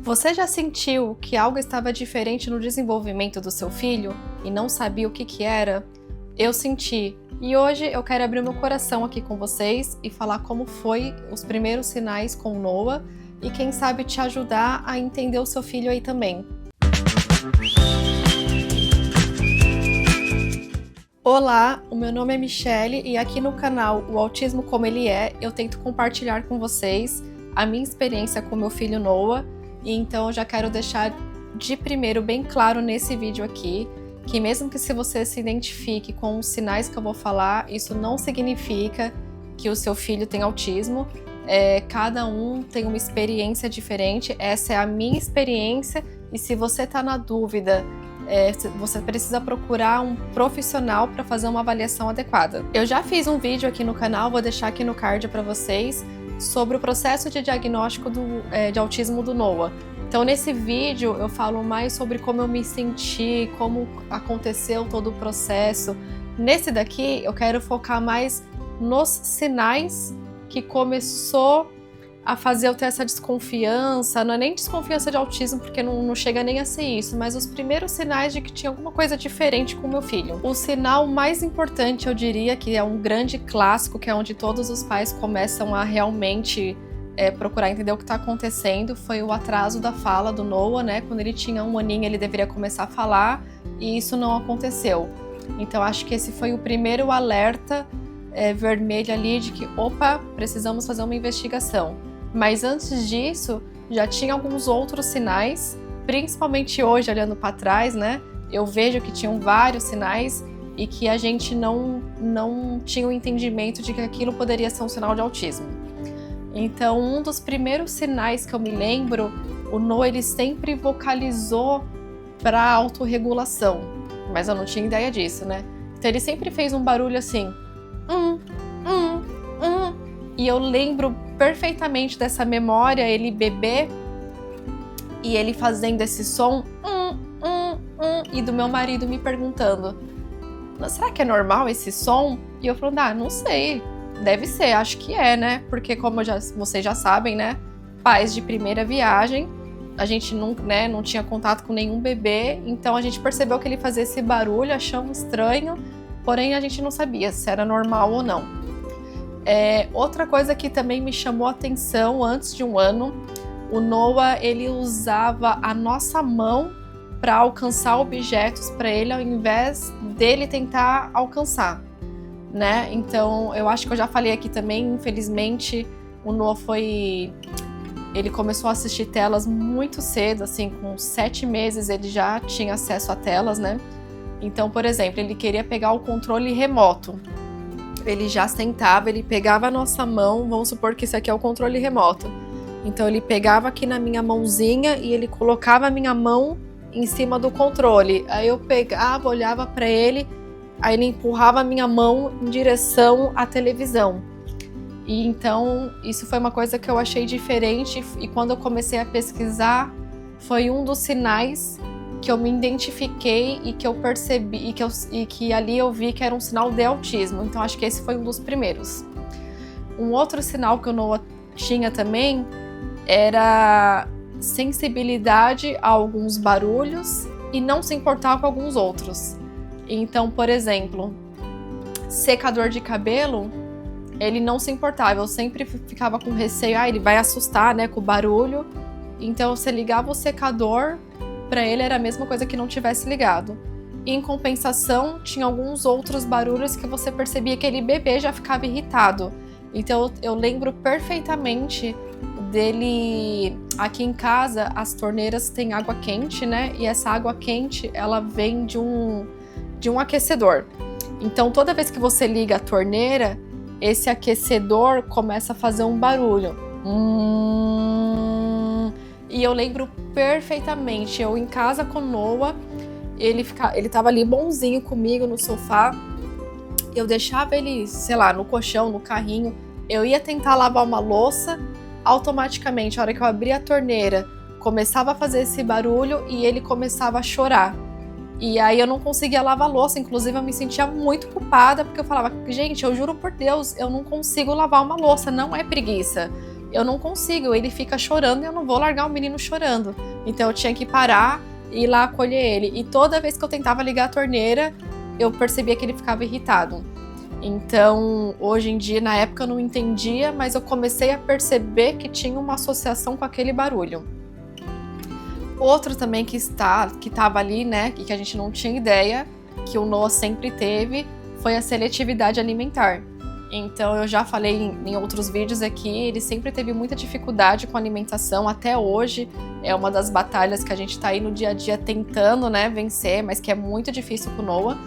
Você já sentiu que algo estava diferente no desenvolvimento do seu filho e não sabia o que era? Eu senti, e hoje eu quero abrir meu coração aqui com vocês e falar como foi os primeiros sinais com o Noah e quem sabe te ajudar a entender o seu filho aí também. Olá, o meu nome é Michele e aqui no canal O Autismo Como Ele É, eu tento compartilhar com vocês a minha experiência com meu filho Noah. E então eu já quero deixar de primeiro bem claro nesse vídeo aqui, que mesmo que se você se identifique com os sinais que eu vou falar, isso não significa que o seu filho tem autismo. Cada um tem uma experiência diferente, essa é a minha experiência, e se você está na dúvida, você precisa procurar um profissional para fazer uma avaliação adequada. Eu já fiz um vídeo aqui no canal, vou deixar aqui no card para vocês, sobre o processo de diagnóstico de autismo do Noah. Então nesse vídeo eu falo mais sobre como eu me senti, como aconteceu todo o processo. Nesse daqui eu quero focar mais nos sinais que começou a fazer eu ter essa desconfiança, não é nem desconfiança de autismo, porque não chega nem a ser isso, mas os primeiros sinais de que tinha alguma coisa diferente com o meu filho. O sinal mais importante, eu diria, que é um grande clássico, que é onde todos os pais começam a realmente procurar entender o que está acontecendo, foi o atraso da fala do Noah, né? Quando ele tinha 1 aninho, ele deveria começar a falar, e isso não aconteceu. Então acho que esse foi o primeiro alerta vermelho ali de que, opa, precisamos fazer uma investigação. Mas antes disso, já tinha alguns outros sinais, principalmente hoje, olhando para trás, né? Eu vejo que tinham vários sinais e que a gente não tinha o entendimento de que aquilo poderia ser um sinal de autismo. Então, um dos primeiros sinais que eu me lembro, o Noah, ele sempre vocalizou para autorregulação, mas eu não tinha ideia disso, né? Então ele sempre fez um barulho assim, e eu lembro perfeitamente dessa memória, ele bebê e ele fazendo esse som, e do meu marido me perguntando, será que é normal esse som? E eu falando, não sei, deve ser, acho que é, né? Porque como vocês já sabem, né? Pais de primeira viagem, a gente não tinha contato com nenhum bebê, então a gente percebeu que ele fazia esse barulho, achamos estranho, porém a gente não sabia se era normal ou não. Outra coisa que também me chamou a atenção antes de 1 ano, o Noah, ele usava a nossa mão para alcançar objetos para ele, ao invés dele tentar alcançar, né? Então eu acho que eu já falei aqui também, infelizmente o Noah ele começou a assistir telas muito cedo, assim, com 7 meses ele já tinha acesso a telas, né? Então, por exemplo, ele queria pegar o controle remoto. Ele já sentava, ele pegava a nossa mão, vamos supor que esse aqui é o controle remoto. Então ele pegava aqui na minha mãozinha e ele colocava a minha mão em cima do controle. Aí eu pegava, olhava para ele, aí ele empurrava a minha mão em direção à televisão. E então isso foi uma coisa que eu achei diferente, e quando eu comecei a pesquisar, foi um dos sinais que eu me identifiquei e que eu percebi e que ali eu vi que era um sinal de autismo. Então acho que esse foi um dos primeiros. Um outro sinal que o Noah tinha também era sensibilidade a alguns barulhos e não se importar com alguns outros. Então, por exemplo, secador de cabelo, ele não se importava. Eu sempre ficava com receio, ele vai assustar, né, com o barulho. Então você ligava o secador, para ele era a mesma coisa que não tivesse ligado. Em compensação, tinha alguns outros barulhos que você percebia que aquele bebê já ficava irritado. Então eu lembro perfeitamente dele, aqui em casa as torneiras têm água quente, né? E essa água quente, ela vem de um aquecedor. Então toda vez que você liga a torneira, esse aquecedor começa a fazer um barulho. E eu lembro perfeitamente, eu em casa com o Noah, ele tava ali bonzinho comigo no sofá, eu deixava ele, sei lá, no colchão, no carrinho, eu ia tentar lavar uma louça, automaticamente, a hora que eu abria a torneira, começava a fazer esse barulho e ele começava a chorar. E aí eu não conseguia lavar a louça, inclusive eu me sentia muito culpada, porque eu falava, gente, eu juro por Deus, eu não consigo lavar uma louça, não é preguiça. eu não consigo, ele fica chorando e eu não vou largar o menino chorando. Então eu tinha que parar e ir lá acolher ele. E toda vez que eu tentava ligar a torneira, eu percebia que ele ficava irritado. Então, hoje em dia, na época eu não entendia, mas eu comecei a perceber que tinha uma associação com aquele barulho. Outro também que estava ali, né, e que a gente não tinha ideia, que o Noah sempre teve, foi a seletividade alimentar. Então, eu já falei em outros vídeos aqui, ele sempre teve muita dificuldade com a alimentação, até hoje é uma das batalhas que a gente tá aí no dia a dia tentando, né, vencer, mas que é muito difícil com o Noah.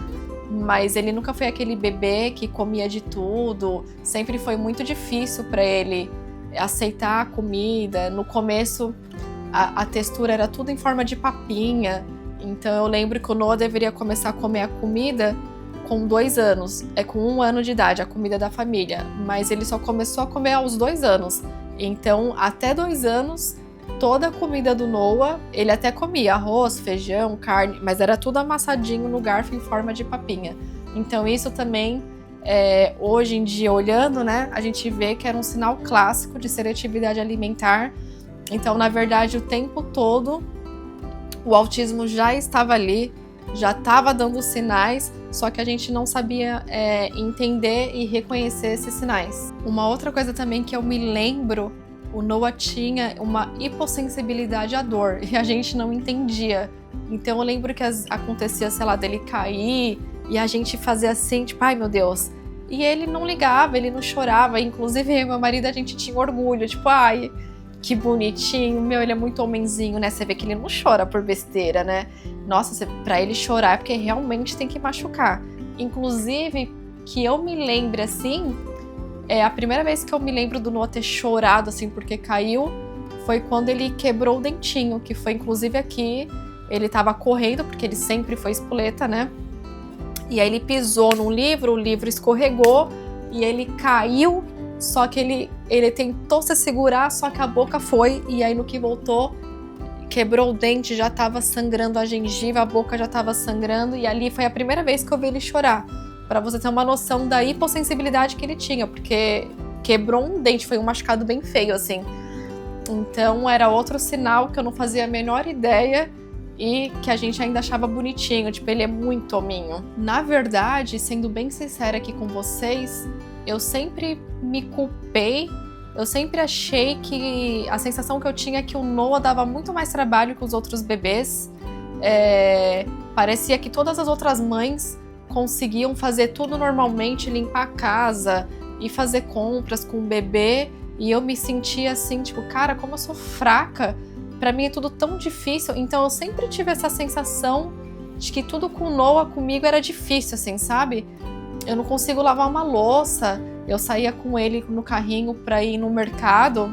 Mas ele nunca foi aquele bebê que comia de tudo, sempre foi muito difícil para ele aceitar a comida. No começo, a textura era tudo em forma de papinha, então eu lembro que o Noah deveria começar a comer a comida com 2 anos, com 1 ano de idade, a comida da família, mas ele só começou a comer aos 2 anos, então até 2 anos, toda a comida do Noah, ele até comia arroz, feijão, carne, mas era tudo amassadinho no garfo em forma de papinha. Então isso também, hoje em dia, olhando, né, a gente vê que era um sinal clássico de seletividade alimentar. Então, na verdade, o tempo todo, o autismo já estava ali, já estava dando sinais, só que a gente não sabia entender e reconhecer esses sinais. Uma outra coisa também que eu me lembro, o Noah tinha uma hipossensibilidade à dor e a gente não entendia. Então eu lembro que acontecia, sei lá, dele cair e a gente fazia assim, tipo, ai meu Deus. E ele não ligava, ele não chorava. Inclusive eu e meu marido, a gente tinha orgulho, tipo, ai, que bonitinho, meu, ele é muito homenzinho, né? Você vê que ele não chora por besteira, né? Nossa, pra ele chorar é porque realmente tem que machucar. Inclusive, que eu me lembre assim, a primeira vez que eu me lembro do Noah ter chorado, assim, porque caiu, foi quando ele quebrou o dentinho, que foi inclusive aqui, ele tava correndo, porque ele sempre foi espoleta, né? E aí ele pisou num livro, o livro escorregou, e ele caiu, só que ele tentou se segurar, só que a boca foi, e aí no que voltou, quebrou o dente, já tava sangrando a gengiva, a boca já tava sangrando, e ali foi a primeira vez que eu vi ele chorar. Pra você ter uma noção da hipossensibilidade que ele tinha, porque quebrou um dente, foi um machucado bem feio, assim. Então era outro sinal que eu não fazia a menor ideia e que a gente ainda achava bonitinho, tipo, ele é muito hominho. Na verdade, sendo bem sincera aqui com vocês, eu sempre me culpei, eu sempre achei que a sensação que eu tinha é que o Noah dava muito mais trabalho que os outros bebês. Parecia que todas as outras mães conseguiam fazer tudo normalmente, limpar a casa e fazer compras com o bebê, e eu me sentia assim, tipo, cara, como eu sou fraca, pra mim é tudo tão difícil. Então eu sempre tive essa sensação de que tudo com o Noah comigo era difícil, assim, sabe? Eu não consigo lavar uma louça, eu saía com ele no carrinho pra ir no mercado,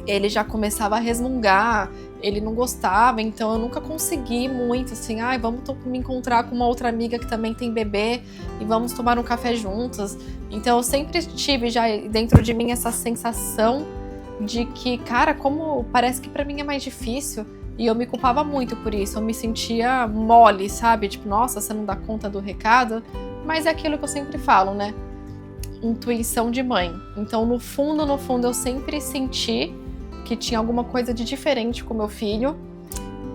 ele já começava a resmungar, ele não gostava, então eu nunca consegui muito, assim, vamos me encontrar com uma outra amiga que também tem bebê e vamos tomar um café juntas. Então eu sempre tive já dentro de mim essa sensação de que, cara, como parece que pra mim é mais difícil, e eu me culpava muito por isso, eu me sentia mole, sabe? Tipo, nossa, você não dá conta do recado, mas é aquilo que eu sempre falo, né? Intuição de mãe. Então, no fundo, eu sempre senti que tinha alguma coisa de diferente com meu filho.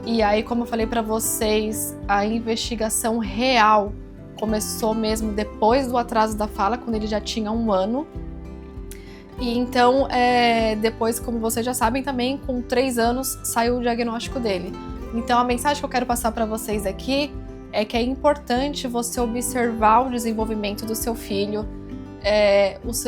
E aí, como eu falei pra vocês, a investigação real começou mesmo depois do atraso da fala, quando ele já tinha 1 ano. E então, depois, como vocês já sabem também, com 3 anos saiu o diagnóstico dele. Então, a mensagem que eu quero passar pra vocês aqui é que é importante você observar o desenvolvimento do seu filho.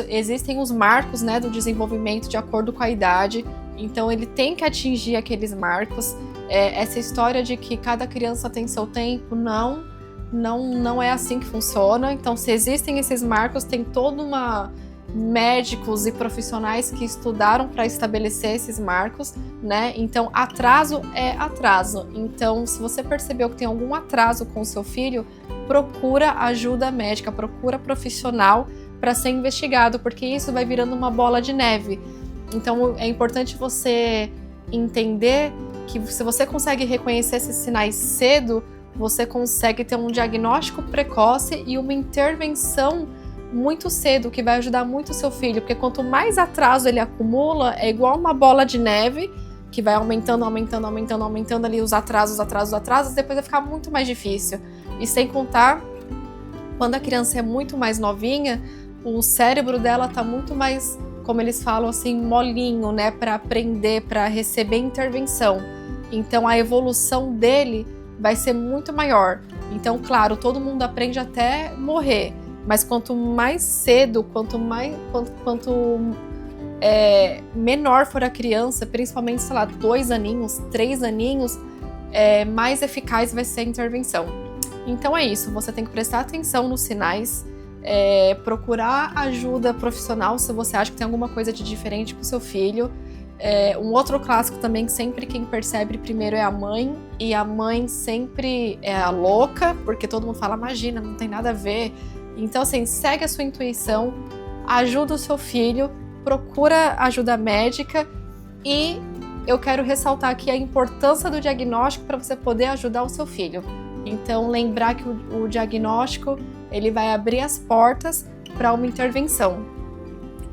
Existem os marcos, né, do desenvolvimento de acordo com a idade, então ele tem que atingir aqueles marcos. Essa história de que cada criança tem seu tempo, não é assim que funciona. Então, se existem esses marcos, tem toda uma médicos e profissionais que estudaram para estabelecer esses marcos, né? Então, atraso é atraso. Então, se você percebeu que tem algum atraso com o seu filho, procura ajuda médica, procura profissional para ser investigado, porque isso vai virando uma bola de neve. Então, é importante você entender que se você consegue reconhecer esses sinais cedo, você consegue ter um diagnóstico precoce e uma intervenção muito cedo, que vai ajudar muito o seu filho, porque quanto mais atraso ele acumula, é igual uma bola de neve, que vai aumentando ali os atrasos, depois vai ficar muito mais difícil. E sem contar, quando a criança é muito mais novinha, o cérebro dela tá muito mais, como eles falam assim, molinho, né, para aprender, para receber intervenção. Então a evolução dele vai ser muito maior. Então, claro, todo mundo aprende até morrer, mas quanto mais cedo, quanto menor for a criança, principalmente, sei lá, 2 aninhos, 3 aninhos, mais eficaz vai ser a intervenção. Então é isso, você tem que prestar atenção nos sinais, procurar ajuda profissional se você acha que tem alguma coisa de diferente com o seu filho. Um outro clássico também, que sempre quem percebe primeiro é a mãe, e a mãe sempre é a louca, porque todo mundo fala, imagina, não tem nada a ver. Então assim, segue a sua intuição, ajuda o seu filho, procura ajuda médica, e eu quero ressaltar aqui a importância do diagnóstico para você poder ajudar o seu filho. Então lembrar que o diagnóstico ele vai abrir as portas para uma intervenção.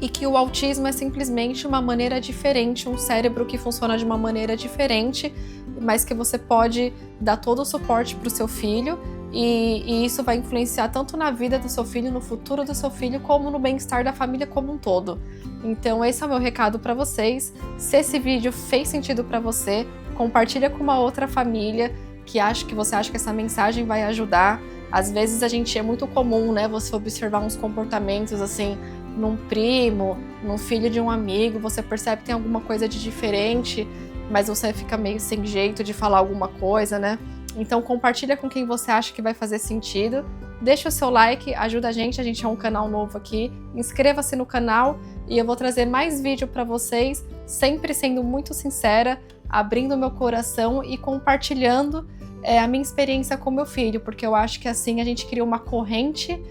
E que o autismo é simplesmente uma maneira diferente, um cérebro que funciona de uma maneira diferente, mas que você pode dar todo o suporte para o seu filho, e isso vai influenciar tanto na vida do seu filho, no futuro do seu filho, como no bem-estar da família como um todo. Então esse é o meu recado para vocês. Se esse vídeo fez sentido para você, compartilha com uma outra família que você acha que essa mensagem vai ajudar. Às vezes é muito comum, né, você observar uns comportamentos assim, num primo, num filho de um amigo, você percebe que tem alguma coisa de diferente, mas você fica meio sem jeito de falar alguma coisa, né? Então compartilha com quem você acha que vai fazer sentido, deixa o seu like, ajuda a gente é um canal novo aqui, inscreva-se no canal e eu vou trazer mais vídeo para vocês, sempre sendo muito sincera, abrindo meu coração e compartilhando a minha experiência com meu filho, porque eu acho que assim a gente cria uma corrente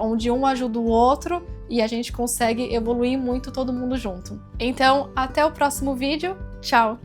onde um ajuda o outro e a gente consegue evoluir muito todo mundo junto. Então, até o próximo vídeo. Tchau!